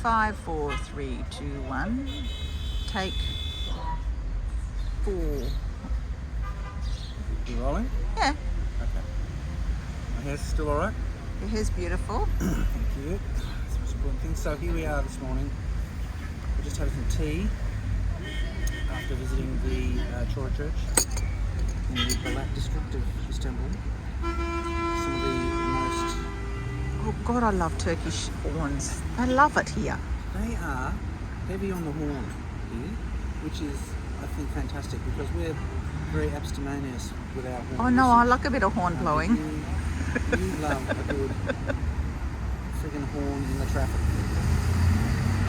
5, 4, 3, 2, 1. Take 4. You rolling? Yeah, Okay. My hair's still alright? your hair's beautiful. Thank you. That's the most important thing. So here we are this morning. We're just having some tea after visiting the Chora Church in the Balat district of Istanbul. Some of the most... Oh God, I love Turkish horns. I love it here. They are heavy on the horn here, which is, I think, fantastic because we're very abstemious with our horn. Oh no, I like a bit of horn blowing. You love a good friggin' horn in the traffic.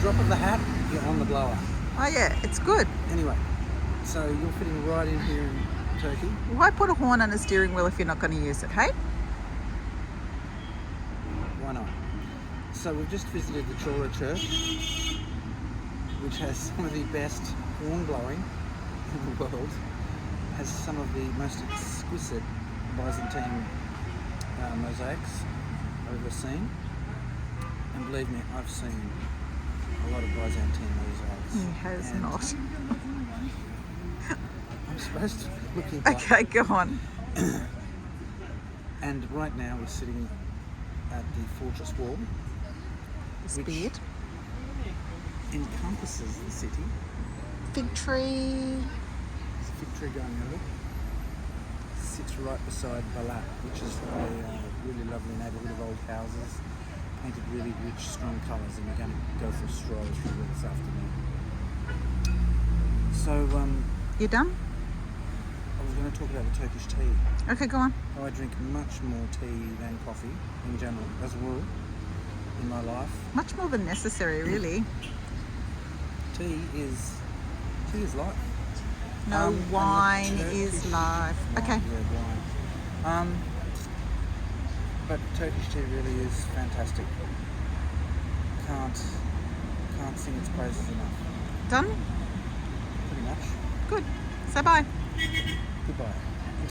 Drop of the hat, you're on the blower. Oh yeah, it's good. Anyway, so you're fitting right in here in Turkey. Why put a horn on a steering wheel if you're not going to use it, hey? Why not? So we've just visited the Chora Church, which has some of the best horn blowing in the world. Has some of the most exquisite Byzantine mosaics I've ever seen. And believe me, I've seen a lot of Byzantine mosaics. He has And not. I'm supposed to be looking back. Okay, go on. And right now we're sitting at the fortress wall, This which beard. encompasses the city. Fig tree. There's a fig tree going over. Sits right beside Balat, which is a really lovely neighbourhood of old houses, painted really rich, strong colours, and we're going to go for a stroll through there this afternoon. So, You done? I was going to talk about the Turkish tea. Okay, go on. I drink much more tea than coffee in general, as a rule, in my life. Much more than necessary, really. Tea is life. No, And the wine Turkish is life. wine, Okay. yeah, wine. But Turkish tea really is fantastic. Can't sing its praises enough. Done? Pretty much. Good. Say bye. Goodbye.